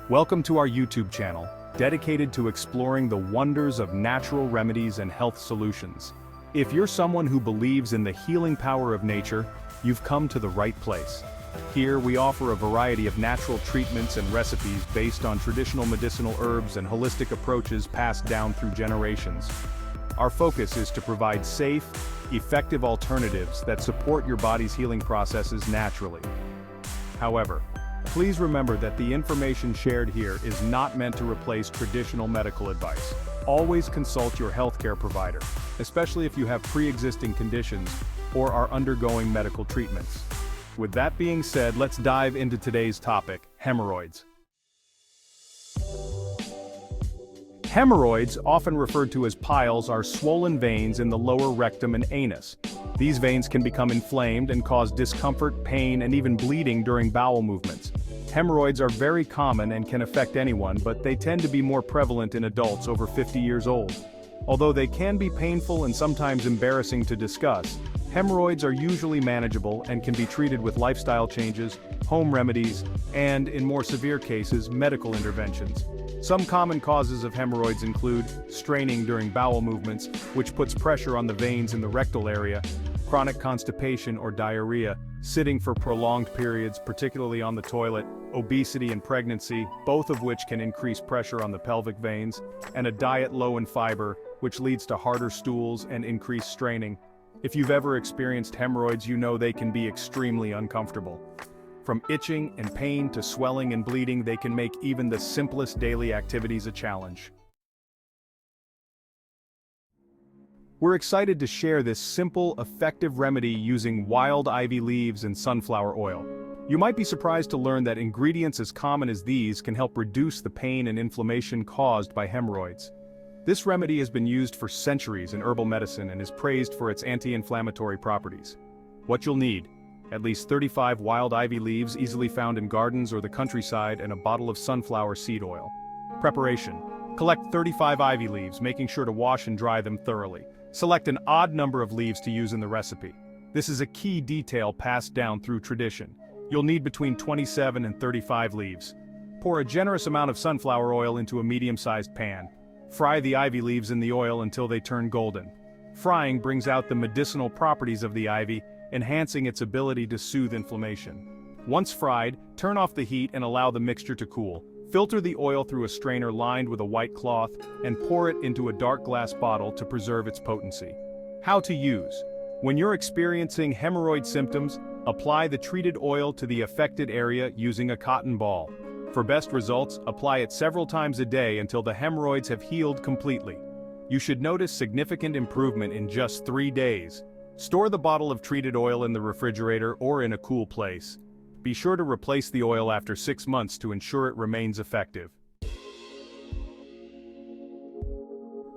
Welcome to our YouTube channel, dedicated to exploring the wonders of natural remedies and health solutions. If you're someone who believes in the healing power of nature, you've come to the right place. Here we offer a variety of natural treatments and recipes based on traditional medicinal herbs and holistic approaches passed down through generations. Our focus is to provide safe, effective alternatives that support your body's healing processes naturally. However, please remember that the information shared here is not meant to replace traditional medical advice. Always consult your healthcare provider, especially if you have pre-existing conditions or are undergoing medical treatments. With that being said, let's dive into today's topic, hemorrhoids. Hemorrhoids, often referred to as piles, are swollen veins in the lower rectum and anus. These veins can become inflamed and cause discomfort, pain, and even bleeding during bowel movements. Hemorrhoids are very common and can affect anyone, but they tend to be more prevalent in adults over 50 years old. Although they can be painful and sometimes embarrassing to discuss, hemorrhoids are usually manageable and can be treated with lifestyle changes, home remedies, and, in more severe cases, medical interventions. Some common causes of hemorrhoids include straining during bowel movements, which puts pressure on the veins in the rectal area, chronic constipation or diarrhea, sitting for prolonged periods, particularly on the toilet, obesity and pregnancy, both of which can increase pressure on the pelvic veins, and a diet low in fiber, which leads to harder stools and increased straining. If you've ever experienced hemorrhoids, you know they can be extremely uncomfortable. From itching and pain to swelling and bleeding, they can make even the simplest daily activities a challenge. We're excited to share this simple, effective remedy using wild ivy leaves and sunflower oil. You might be surprised to learn that ingredients as common as these can help reduce the pain and inflammation caused by hemorrhoids. This remedy has been used for centuries in herbal medicine and is praised for its anti-inflammatory properties. What you'll need: at least 35 wild ivy leaves easily found in gardens or the countryside, and a bottle of sunflower seed oil. Preparation: collect 35 ivy leaves, making sure to wash and dry them thoroughly. Select an odd number of leaves to use in the recipe. This is a key detail passed down through tradition. You'll need between 27 and 35 leaves. Pour a generous amount of sunflower oil into a medium-sized pan. Fry the ivy leaves in the oil until they turn golden. Frying brings out the medicinal properties of the ivy, enhancing its ability to soothe inflammation. Once fried, turn off the heat and allow the mixture to cool. Filter the oil through a strainer lined with a white cloth and pour it into a dark glass bottle to preserve its potency. How to use: when you're experiencing hemorrhoid symptoms, apply the treated oil to the affected area using a cotton ball. For best results, apply it several times a day until the hemorrhoids have healed completely. You should notice significant improvement in just 3 days. Store the bottle of treated oil in the refrigerator or in a cool place. Be sure to replace the oil after 6 months to ensure it remains effective.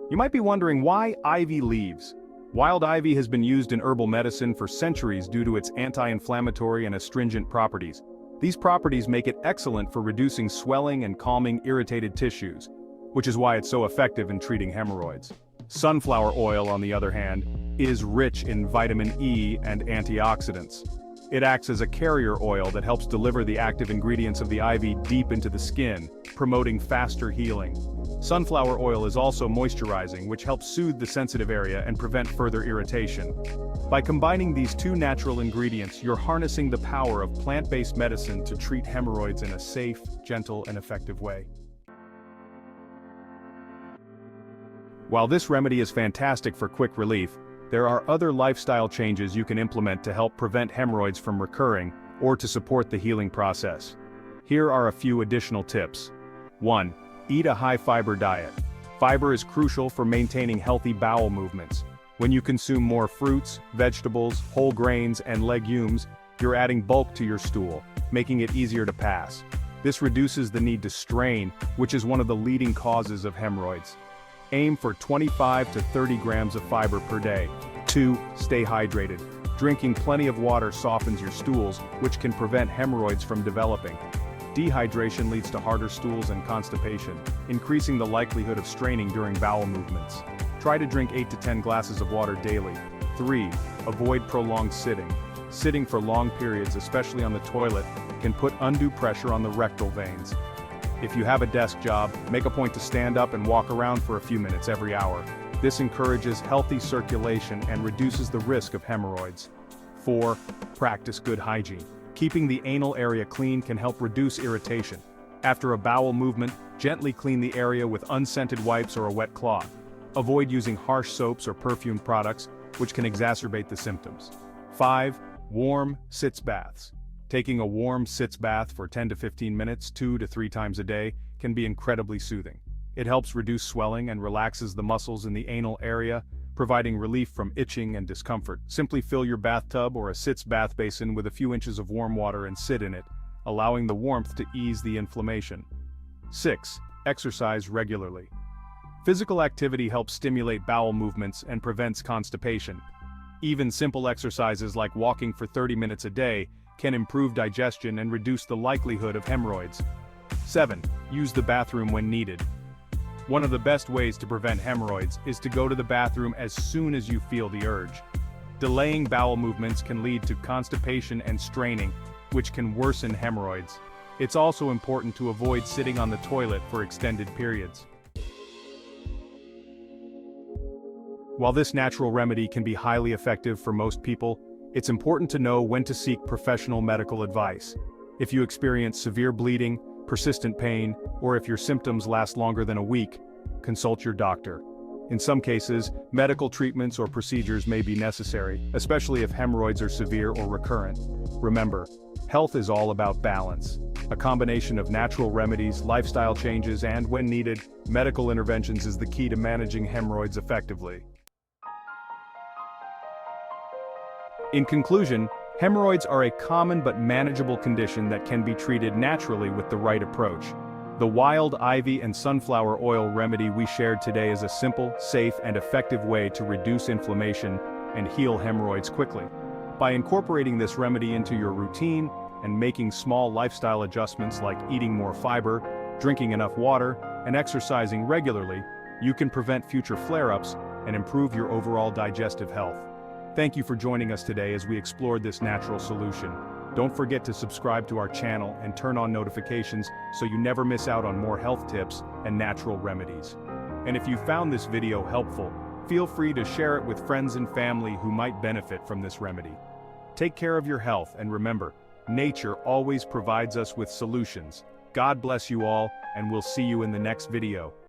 You might be wondering, why ivy leaves? Wild ivy has been used in herbal medicine for centuries due to its anti-inflammatory and astringent properties. These properties make it excellent for reducing swelling and calming irritated tissues, which is why it's so effective in treating hemorrhoids. Sunflower oil, on the other hand, is rich in vitamin E and antioxidants. It acts as a carrier oil that helps deliver the active ingredients of the ivy deep into the skin, promoting faster healing. Sunflower oil is also moisturizing, which helps soothe the sensitive area and prevent further irritation. By combining these two natural ingredients, you're harnessing the power of plant-based medicine to treat hemorrhoids in a safe, gentle, and effective way. While this remedy is fantastic for quick relief, there are other lifestyle changes you can implement to help prevent hemorrhoids from recurring or to support the healing process. Here are a few additional tips. 1. Eat a high-fiber diet. Fiber is crucial for maintaining healthy bowel movements. When you consume more fruits, vegetables, whole grains, and legumes, you're adding bulk to your stool, making it easier to pass. This reduces the need to strain, which is one of the leading causes of hemorrhoids. Aim for 25 to 30 grams of fiber per day. 2. Stay hydrated. Drinking plenty of water softens your stools, which can prevent hemorrhoids from developing. Dehydration leads to harder stools and constipation, increasing the likelihood of straining during bowel movements. Try to drink 8 to 10 glasses of water daily. 3. Avoid prolonged sitting. Sitting for long periods, especially on the toilet, can put undue pressure on the rectal veins. If you have a desk job, make a point to stand up and walk around for a few minutes every hour. This encourages healthy circulation and reduces the risk of hemorrhoids. 4. Practice good hygiene. Keeping the anal area clean can help reduce irritation. After a bowel movement, gently clean the area with unscented wipes or a wet cloth. Avoid using harsh soaps or perfumed products, which can exacerbate the symptoms. 5. Warm sitz baths. Taking a warm sitz bath for 10 to 15 minutes 2 to 3 times a day can be incredibly soothing. It helps reduce swelling and relaxes the muscles in the anal area, providing relief from itching and discomfort. Simply fill your bathtub or a sitz bath basin with a few inches of warm water and sit in it, allowing the warmth to ease the inflammation. 6. Exercise regularly. Physical activity helps stimulate bowel movements and prevents constipation. Even simple exercises like walking for 30 minutes a day can improve digestion and reduce the likelihood of hemorrhoids. 7. Use the bathroom when needed. One of the best ways to prevent hemorrhoids is to go to the bathroom as soon as you feel the urge. Delaying bowel movements can lead to constipation and straining, which can worsen hemorrhoids. It's also important to avoid sitting on the toilet for extended periods. While this natural remedy can be highly effective for most people, it's important to know when to seek professional medical advice. If you experience severe bleeding, persistent pain, or if your symptoms last longer than a week, consult your doctor. In some cases, medical treatments or procedures may be necessary, especially if hemorrhoids are severe or recurrent. Remember, health is all about balance. A combination of natural remedies, lifestyle changes, and, when needed, medical interventions is the key to managing hemorrhoids effectively. In conclusion, hemorrhoids are a common but manageable condition that can be treated naturally with the right approach. The wild ivy and sunflower oil remedy we shared today is a simple, safe, and effective way to reduce inflammation and heal hemorrhoids quickly. By incorporating this remedy into your routine and making small lifestyle adjustments like eating more fiber, drinking enough water, and exercising regularly, you can prevent future flare-ups and improve your overall digestive health. Thank you for joining us today as we explored this natural solution. Don't forget to subscribe to our channel and turn on notifications so you never miss out on more health tips and natural remedies. And if you found this video helpful, feel free to share it with friends and family who might benefit from this remedy. Take care of your health, and remember, nature always provides us with solutions. God bless you all, and we'll see you in the next video.